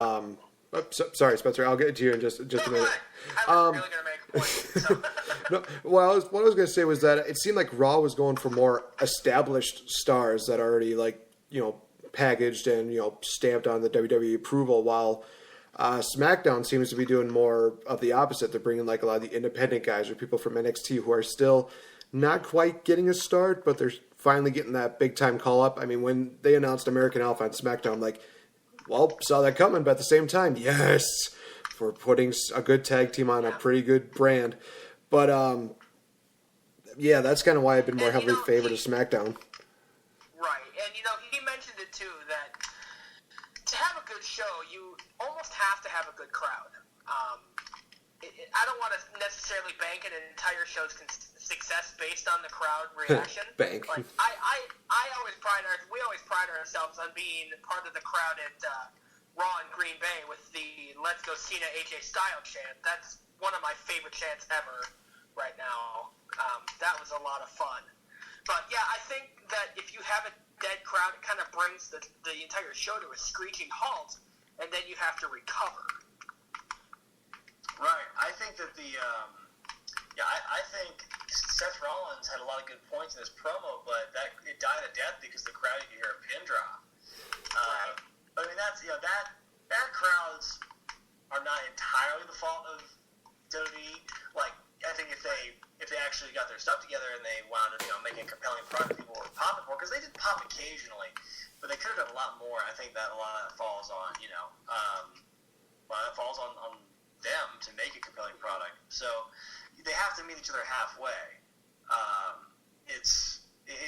Sorry, Spencer. I'll get to you in just a minute. I was really going to make a point. So. No, well, what I was going to say was that it seemed like Raw was going for more established stars that are already packaged and stamped on the WWE approval, while SmackDown seems to be doing more of the opposite. They're bringing like a lot of the independent guys or people from NXT who are still not quite getting a start, but they're finally getting that big time call up. I mean, when they announced American Alpha on SmackDown, I'm like, well, saw that coming, but at the same time, yes, for putting a good tag team on a pretty good brand. But yeah, that's kind of why I've been more heavily favored of SmackDown. Right, and he mentioned it too, that to have a good show, you almost have to have a good crowd. I don't want to necessarily bank an entire show's success based on the crowd reaction. Bank. Like we always pride ourselves on being part of the crowd at Raw in Green Bay with the "Let's Go Cena AJ Styles" chant. That's one of my favorite chants ever right now. That was a lot of fun. But yeah, I think that if you have a dead crowd, it kind of brings the entire show to a screeching halt, and then you have to recover. Right. I think that I think Seth Rollins had a lot of good points in his promo, but it died a death because the crowd, you could hear a pin drop. Right. But I mean, that's that crowds are not entirely the fault of WWE. Like, I think if they actually got their stuff together and they wound up making a compelling product, people were popping for, because they did pop occasionally, but they could have done a lot more. I think that a lot of that falls on them to make a compelling product. So they have to meet each other halfway. It's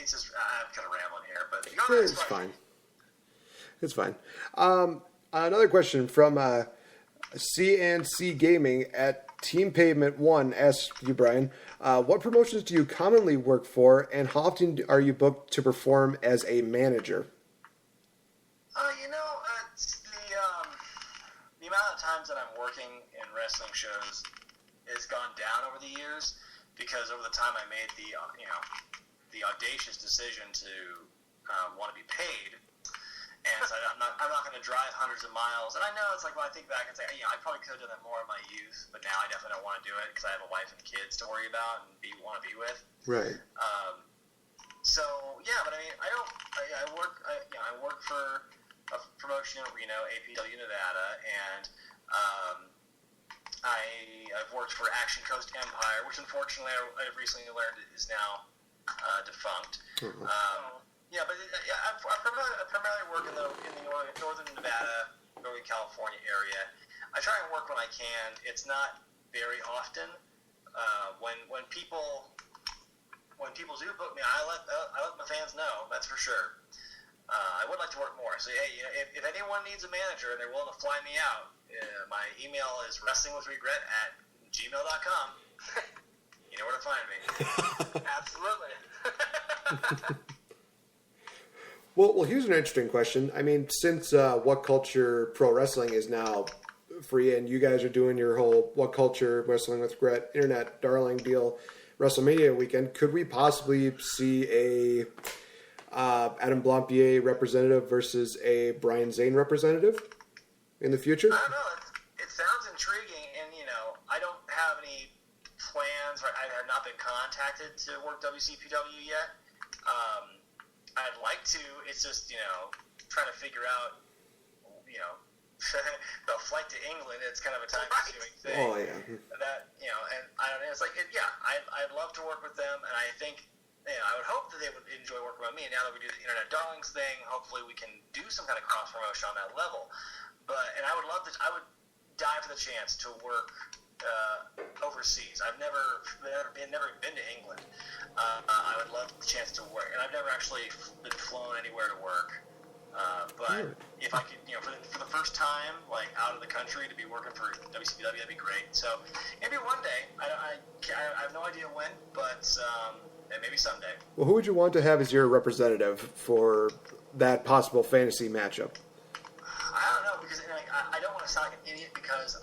just, I'm kind of rambling here, but it's fine. It's fine. Another question from CNC Gaming at Team Pavement 1 asks you, Brian, what promotions do you commonly work for, and how often are you booked to perform as a manager? It's the amount of times that I'm working in wrestling shows has gone down over the years, because over the time I made the audacious decision to want to be paid. And so I'm not going to drive hundreds of miles. And I know it's like, when I think back and say, I probably could have done that more in my youth, but now I definitely don't want to do it because I have a wife and kids to worry about and want to be with. Right. So yeah, but I mean, I work for a promotion in Reno, APW Nevada, and I've worked for Action Coast Empire, which unfortunately I've recently learned is now defunct. Mm-hmm. Yeah, but I primarily work in the northern Nevada, northern California area. I try and work when I can. It's not very often. When people do book me, I let my fans know. That's for sure. I would like to work more. So hey, if anyone needs a manager and they're willing to fly me out, my email is wrestlingwithregret@gmail.com. You know where to find me. Absolutely. Well, here's an interesting question. I mean, since What Culture Pro Wrestling is now free, and you guys are doing your whole What Culture Wrestling with Regret Internet Darling deal WrestleMania weekend, could we possibly see a Adam Blampier representative versus a Brian Zane representative in the future? I don't know. It sounds intriguing, and I don't have any plans. Right, I have not been contacted to work WCPW yet. I'd like to. It's just trying to figure out the flight to England. It's kind of a time-consuming thing. Oh yeah. That and I don't know. It's like I'd love to work with them, and I think I would hope that they would enjoy working with me. And now that we do the Internet Darlings thing, hopefully we can do some kind of cross promotion on that level. And I would love to. I would die for the chance to work overseas. I've never been to England. I would love the chance to work, and I've never actually been flown anywhere to work. But if I could, for the first time, like out of the country, to be working for WCW, that'd be great. So maybe one day. I have no idea when, but maybe someday. Well, who would you want to have as your representative for that possible fantasy matchup? I don't know, because I don't want to sound like an idiot, because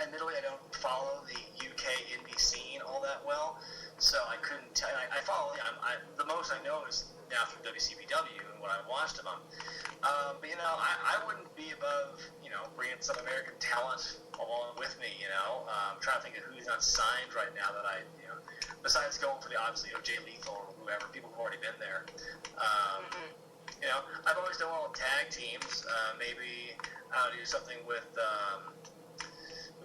admittedly I don't follow the UK indie scene all that well, so I couldn't tell. I follow. The most I know is now through WCPW and what I've watched of them. But I wouldn't be above bring in some American talent along with me. I'm trying to think of who's not signed right now that besides going for the obviously Jay Lethal or whoever, people who've already been there. I've always done well with tag teams. Maybe I'll do something with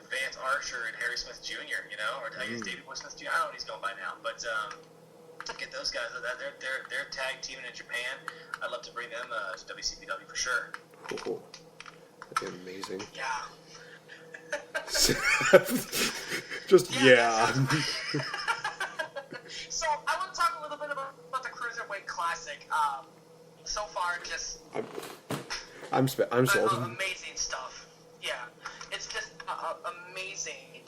Vance Archer and Harry Smith Jr. Or I guess David Boy Smith Jr. I don't know what he's going by now, but get those guys. They're tag teaming in Japan. I'd love to bring them to WCPW for sure. Cool. That'd be amazing. Yeah. Just yeah. So I want to talk a little bit about the Cruiserweight Classic. So far, just I'm sold. Amazing stuff. Yeah, it's just amazing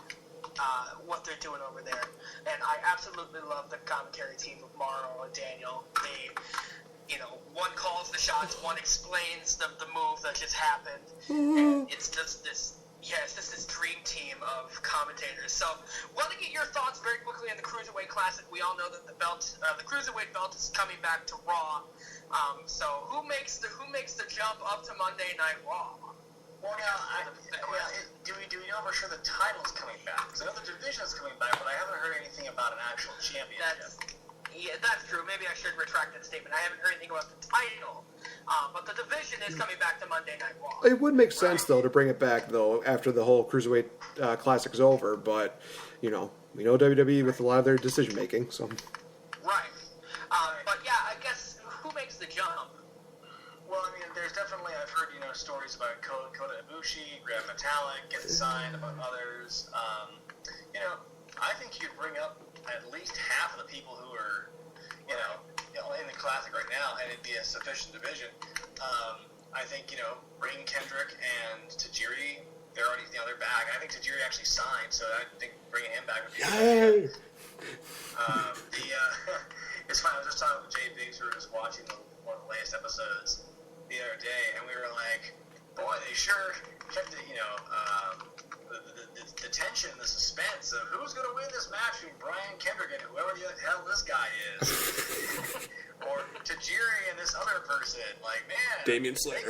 what they're doing over there, and I absolutely love the commentary team of Morrow and Daniel. They, one calls the shots, one explains the move that just happened, and it's just this. Yeah, it's just this dream team of commentators. So, want to get your thoughts very quickly on the Cruiserweight Classic. We all know that the Cruiserweight belt is coming back to Raw. So, who makes the jump up to Monday Night Raw? Well, do we know for sure the title's coming back? Because I know the division's coming back, but I haven't heard anything about an actual championship. That's true. Maybe I should retract that statement. I haven't heard anything about the title, but the division is coming back to Monday Night Raw. It would make sense, though, to bring it back, though, after the whole Cruiserweight Classic's over, but, we know WWE with a lot of their decision-making, so... Right. But, yeah, I guess, who makes the jump? Well, I mean, there's definitely, I've heard, stories about Kota Ibushi, Grand Metallic, getting signed, among others. I think you'd bring up at least half of the people who are, in the Classic right now, and it'd be a sufficient division. I think, bring Kendrick and Tajiri, they're already, they're back. I think Tajiri actually signed, so I think bringing him back would be good. It's funny, I was just talking with Jay Biggs, who was watching one of the latest episodes the other day, and we were like, boy, they sure kept it, the tension, the suspense of who's going to win this match between Brian Kendrick and whoever the hell this guy is. Or Tajiri and this other person. Like, man, Damian Slayer.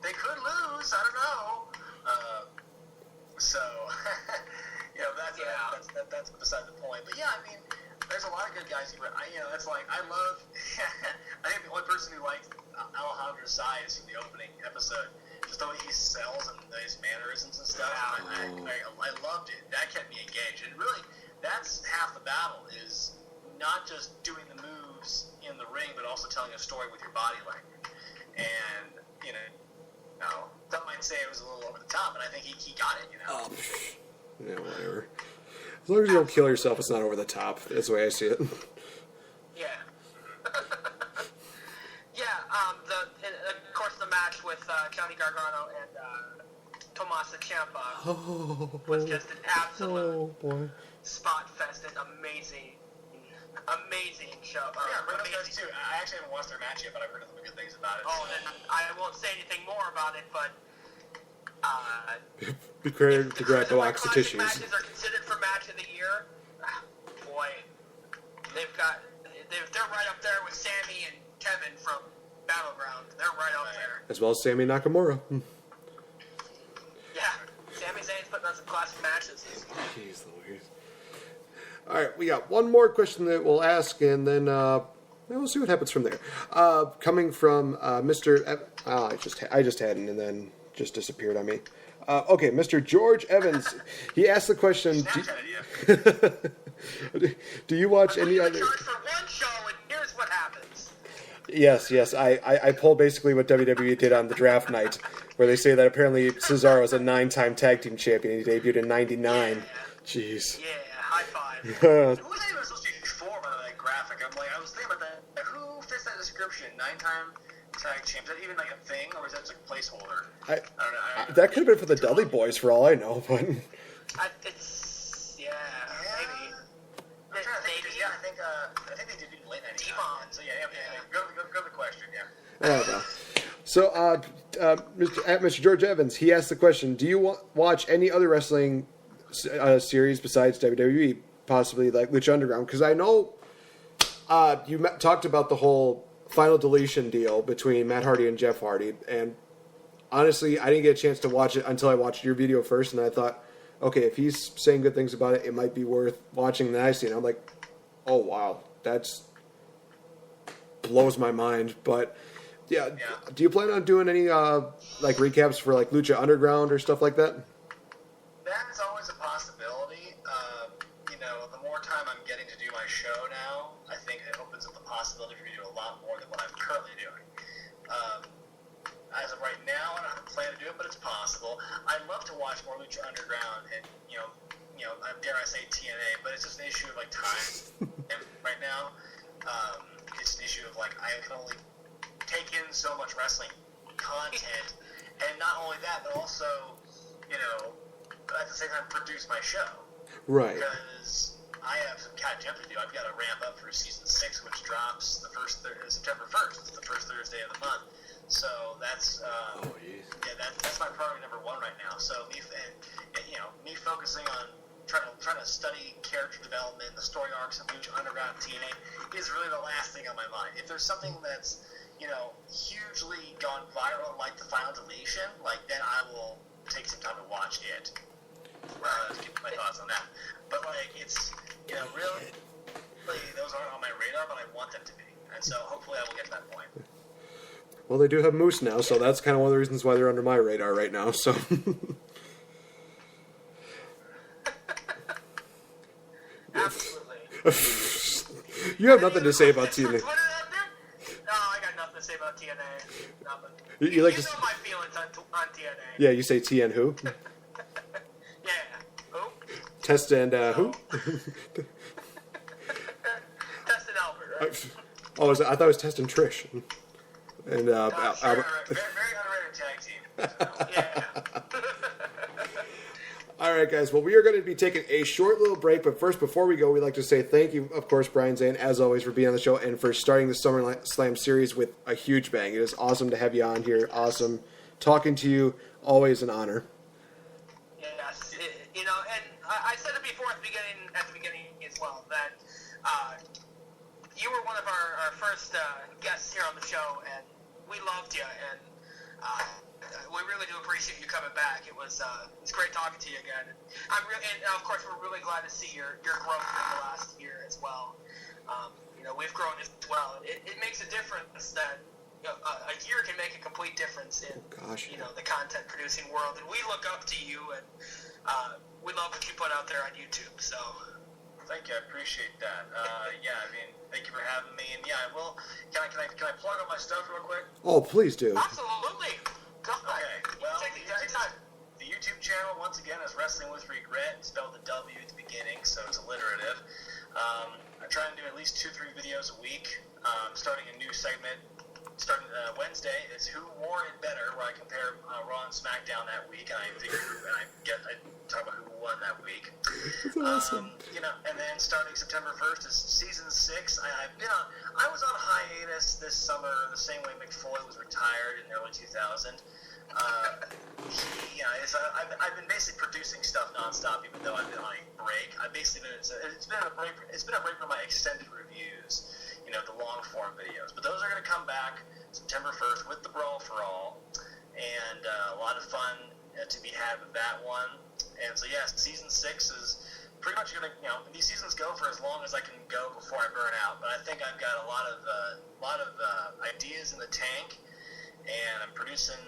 They could lose. I don't know. That's beside the point. But yeah, I mean, there's a lot of good guys. It's like, I love, I think the only person who liked Alejandro Saez from the opening episode, just the way he sells and his mannerisms and stuff. I loved it. That kept me engaged. And really, that's half the battle, is not just doing the moves in the ring, but also telling a story with your body language. And, some might say it was a little over the top, but I think he got it, Yeah, whatever. As long as you don't kill yourself, it's not over the top. That's the way I see it. Yeah. Of course, the match with Johnny Gargano and Tommaso Ciampa was just an absolute spot fest and amazing show. Yeah, bring those guys too. I actually haven't watched their match yet, but I've heard nothing but good things about it. Oh, then I won't say anything more about it, but be prepared to grab the box of tissues. Matches are considered for match of the year. Boy, they're right up there with Sammy and Kevin from Battleground. They're right up there. As well as Sammy Nakamura. Yeah, Sami Zayn's putting on some classic matches. Jeez Louise. All right, we got one more question that we'll ask, and then we'll see what happens from there. Coming from Mr. I just had it, and then just disappeared on me. Okay, Mr. George Evans. He asked the question. Do you watch any other? Charge for one show, and here's what happens. Yes. I pulled basically what WWE did on the draft night, where they say that apparently Cesaro is a 9-time tag team champion. He debuted in '99. Yeah. Jeez. Yeah, high five. Who was that even supposed to be for by that graphic? I was thinking about that. Who fits that description? 9-time tag champ. Is that even like a thing, or is that just a placeholder? I don't know. That could have been for the Dudley Boys, for all I know. But Maybe. I think they did it in late '99. So yeah. Go to the question. Yeah. I don't know. So, Mr. George Evans, he asked the question: do you watch any other wrestling series besides WWE, possibly like Lucha Underground? Because I know you talked about the whole Final Deletion deal between Matt Hardy and Jeff Hardy, and honestly, I didn't get a chance to watch it until I watched your video first, and I thought, okay, if he's saying good things about it, it might be worth watching. And then I see it, I'm like, oh wow, that's blows my mind. But yeah, do you plan on doing any like recaps for like Lucha Underground or stuff like that? That's always a possibility. You know, the more time I'm getting to do my show now, I think it opens up the possibility for me to do a lot more than what I'm currently doing. As of right now, I don't have a plan to do it, but it's possible. I'd love to watch more Lucha Underground, and dare I say TNA, but it's just an issue of like time right now. It's an issue of like I can only take in so much wrestling content, and not only that, but also, at the same time produce my show. Right. Because I have some catch up to do. I've got to ramp up for season 6, which drops the first September 1st. It's the first Thursday of the month. So that's that's my priority number 1 right now. So me focusing on trying to study character development, the story arcs of Lucha Underground TNA is really the last thing on my mind. If there's something that's hugely gone viral, like the final deletion, like then I will take some time to watch it. Give my thoughts on that. But like it's really those aren't on my radar, but I want them to be, and so hopefully I will get to that point. Well, they do have Moose now, so that's kind of one of the reasons why they're under my radar right now. So. Absolutely. You have nothing to say about TNA. No, I got nothing to say about TNA. Nothing. You like know to... my feelings on TNA. Yeah, you say TN who? Yeah. Who? Test and who? Test and Albert, right? Oh, I thought it was Test and Trish. And Albert. Very underrated tag team. Yeah. All right, guys. Well, we are going to be taking a short little break, but first, before we go, we'd like to say thank you, of course, Brian Zane, as always, for being on the show and for starting the SummerSlam series with a huge bang. It is awesome to have you on here. Awesome talking to you. Always an honor. Yes, and I said it before at the beginning as well that you were one of our first guests here on the show, and we loved you, and we really do appreciate you coming back. It's great talking to you again. And of course, we're really glad to see your growth in the last year as well. We've grown as well. It makes a difference that a year can make a complete difference in the content producing world. And we look up to you, and we love what you put out there on YouTube. So. Thank you. I appreciate that. Thank you for having me. And I will. Can I plug all my stuff real quick? Oh, please do. Absolutely. Go ahead. Okay. Well, the YouTube channel once again is Wrestling with Regret. Spelled the W at the beginning, so it's alliterative. I try and do at least 2-3 videos a week. Starting a new segment. Starting Wednesday is Who Wore It Better, where I compare Raw and SmackDown that week, and I talk about who won that week. That's awesome. And then starting September 1st is season 6. I was on hiatus this summer, the same way McFoy was retired in early 2000. I've been basically producing stuff nonstop, even though I've been on a break. It's been a break from my extended reviews. The long form videos. But those are going to come back September 1st with the Brawl for All, and a lot of fun to be had with that one. And so, season 6 is pretty much going to, these seasons go for as long as I can go before I burn out. But I think I've got a lot of ideas in the tank, and I'm producing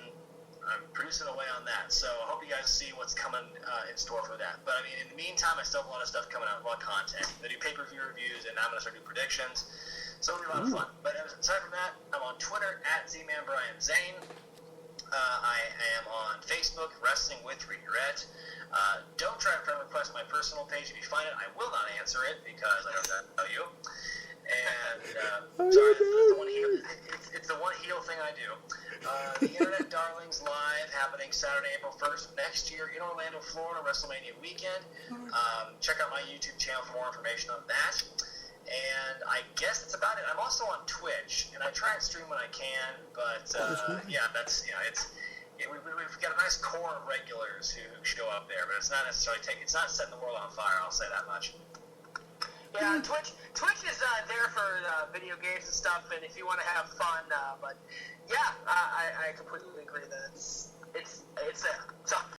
away on that. So I hope you guys see what's coming in store for that. But in the meantime, I still have a lot of stuff coming out, a lot of content. I do pay-per-view reviews, and I'm going to start doing predictions. So it'll be a lot of fun. But aside from that, I'm on Twitter at ZManBrianZane. I am on Facebook, Wrestling with Regret. Don't try to friend request my personal page. If you find it, I will not answer it because I don't know you. And sorry, it's the one heel thing I do. The Internet Darlings Live happening Saturday, April 1st of next year in Orlando, Florida, WrestleMania weekend. Check out my YouTube channel for more information on that. And I guess that's about it. I'm also on Twitch, and I try and stream when I can, but we've got a nice core of regulars who show up there, but it's not necessarily it's not setting the world on fire. I'll say that much. Yeah, Twitch is there for video games and stuff, and if you want to have fun. But yeah, I completely agree that it's it's a